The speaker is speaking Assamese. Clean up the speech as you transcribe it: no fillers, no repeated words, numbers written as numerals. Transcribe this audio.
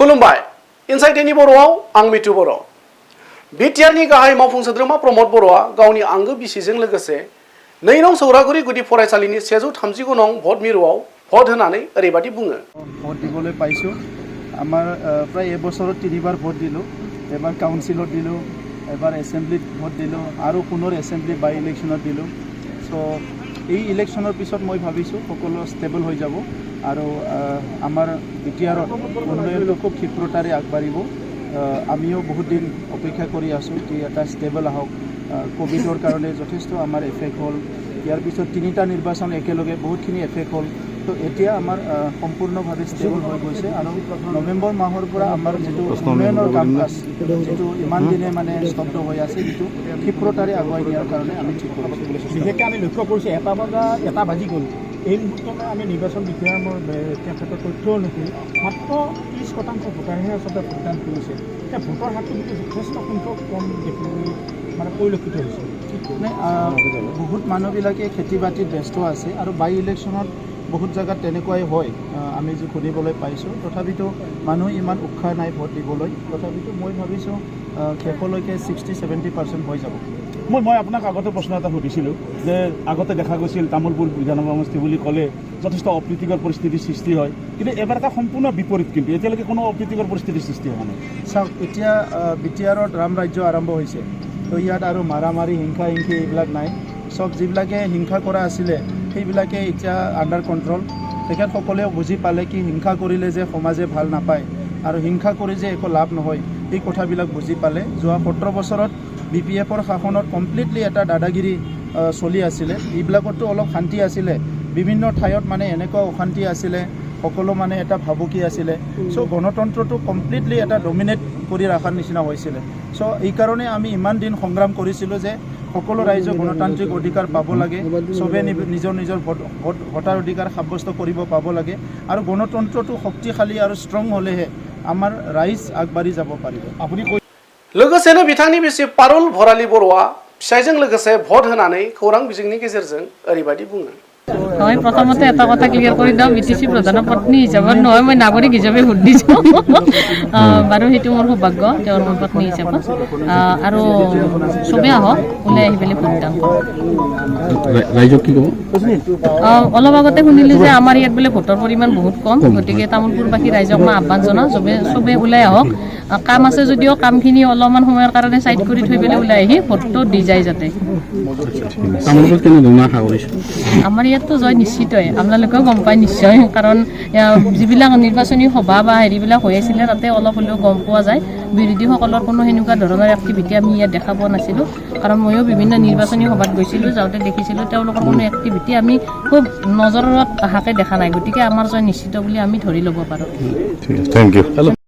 खुलुमबाय इनसाइटनि बर'आव आं मिथु बर' बिटिआरनि गाहाय मावफुं सोद्रोमा प्रमद बर'आ गावनि आंगो बिसिजों लोगोसे 2 नं सौरागुरि गुदि फरायसालिनि 139 नं भट मिरुआव भट होनानै ओरैबादि बुङो। भट दिबोले पाइছো आमार प्राय এবছৰত 3 बार भट दिलो एबार काउन्सिলত दिलो एबार एसेम्बलीत भट दिलो आरो पुনৰ एसेम्बली बाय इलेक्शনত दिलो सो এই ইলেকশনৰ পিছত মই ভাবিছো সকলো ষ্টেবল হৈ যাব আৰু আমাৰ বিটিআৰত উন্নয়নটো খুব ক্ষিপ্ৰতাৰে আগবাঢ়িব আমিও বহুত দিন অপেক্ষা কৰি আছো যে এটা ষ্টেবল আহক কোভিডৰ কাৰণে যথেষ্ট আমাৰ এফেক্ট হ'ল ইয়াৰ পিছত 3টা নিৰ্বাচন একেলগে বহুতখিনি এফেক্ট হ'ল তো এতিয়া আমাৰ সম্পূৰ্ণভাৱে ষ্টেবল হৈ গৈছে আৰু নৱেম্বৰ মাহৰ পৰা আমাৰ যেটো উন্নয়নৰ কাম কাজ যেটো ইমান দিনে মানে স্তব্ধ হৈ আছে যেটো ক্ষিপ্ৰতাৰে আগুৱাই নিয়াৰ কাৰণে আমি ঠিক কৰিছো বিশেষকৈ আমি লক্ষ্য কৰিছো এটা বাজি গ'ল এই মুহূৰ্তত আমি নিৰ্বাচন বিষয়াৰ ক্ষেত্ৰত তথ্য অনুসৰি মাত্ৰ 30% ভোটাৰহে আচলতে ভোটদান কৰিছে এতিয়া ভোটৰ হাৰটো যথেষ্ট সংখ্যক কম দেখিবলৈ মানে পৰিলক্ষিত হৈছে বহুত মানুহবিলাকে খেতি বাতিত ব্যস্ত আছে আৰু বাই ইলেকশ্যনত বহুত জায়গাত তেনেকুৱাই হয় আমি যে শুনিবলৈ পাইছোঁ তথাপিতো মানুহ ইমান উৎসাহ নাই ভোট দিবলৈ তথাপিতো মই ভাবিছোঁ শেষলৈকে 60-70% হৈ যাব মই আপোনাক আগতে প্ৰশ্ন এটা সুধিছিলোঁ যে আগতে দেখা গৈছিল তামোলপুৰ বিধানসভা সমষ্টি বুলি ক'লে যথেষ্ট অপ্ৰীতিকৰ পৰিস্থিতিৰ সৃষ্টি হয় কিন্তু এবাৰ এটা সম্পূৰ্ণ বিপৰীত কিন্তু এতিয়ালৈকে কোনো অপ্ৰীতিকৰ পৰিস্থিতিৰ সৃষ্টি হোৱা নাই চাওক এতিয়া বিটিআৰত ৰাম ৰাজ্য আৰম্ভ হৈছে তো ইয়াত আৰু মাৰামাৰি হিংসা হিংসি এইবিলাক নাই সব যিবিলাকে হিংসা কৰা আছিলে সেইবিলাকে এতিয়া আণ্ডাৰ কণ্ট্ৰল তেখেতসকলেও বুজি পালে কি হিংসা কৰিলে যে সমাজে ভাল নাপায় আৰু হিংসা কৰি যে একো লাভ নহয় এই কথাবিলাক বুজি পালে যোৱা 17 বছৰত বিপিএফৰ শাসনত কমপ্লিটলি এটা দাদাগিৰি চলি আছিলে এইবিলাকতো অলপ শান্তি আছিলে বিভিন্ন ঠাইত মানে এনেকুৱা অশান্তি আছিলে সকলো মানে এটা ভাবুকি আছিলে সো গণতন্ত্ৰটো কমপ্লিটলি এটা ডমিনেট কৰি ৰাখাৰ নিচিনা হৈছিলে সো এই কাৰণে আমি ইমান দিন সংগ্ৰাম কৰিছিলোঁ যে সকলো ৰাইজৰ গণতান্ত্ৰিক অধিকাৰ পাব লাগে সবে নিজৰ নিজৰ ভোটাৰ অধিকাৰ সাব্যস্ত কৰিব পাব লাগে আৰু গণতন্ত্ৰটো শক্তিশালী আৰু ষ্ট্ৰং হ'লেহে আমাৰ ৰাইজ আগবাঢ়ি যাব পাৰিব আপুনি लोगोसेनो बिथांनि बिसि पारुल भराली बर'आ फिसायजों लोगोसे भट होनानै खौरां बिजोंनि गेजेरजों ओरैबादि बुङो। হয় প্ৰথমতে এটা কথা ক্লিয়াৰ কৰি দাও বিটিসি প্ৰধানৰ পত্নী হিচাপত নহয় মই নাগৰিক হিচাপে ভোট দিছো বাৰু হেতু মোৰ সৌভাগ্য তেওঁৰ মোৰ পত্নী হিচাপত আৰু সবে আহক ওলাই আহি পেলাই ভোটদান ৰাইজক কি ক'ব অলপ আগতে শুনিলো যে আমাৰ ইয়াত বোলে ভোটৰ পৰিমাণ বহুত কম গতিকে তামোলপুৰবাসী ৰাইজক মই আহ্বান জনাওঁ সবে ওলাই আহক কাম আছে যদিও কামখিনি অলপমান সময়ৰ কাৰণে সাইড কৰি থৈ পেলাই ওলাই আহি ভোটটো দি যায় যাতে আমাৰ ইয়াততো জয় নিশ্চিতই আপোনালোকেও গম পায় নিশ্চয় কাৰণ যিবিলাক নিৰ্বাচনী সভা বা হেৰিবিলাক হৈ আছিলে তাতে অলপ হ'লেও গম পোৱা যায় বিৰোধীসকলৰ কোনো সেনেকুৱা ধৰণৰ এক্টিভিটি আমি ইয়াত দেখা পোৱা নাছিলোঁ কাৰণ ময়ো বিভিন্ন নিৰ্বাচনী সভাত গৈছিলোঁ যাওঁতে দেখিছিলোঁ তেওঁলোকৰ কোনো এক্টিভিটি আমি খুব নজৰত অহাকৈ দেখা নাই গতিকে আমাৰ জয় নিশ্চিত বুলি আমি ধৰি ল'ব পাৰোঁ। Thank U.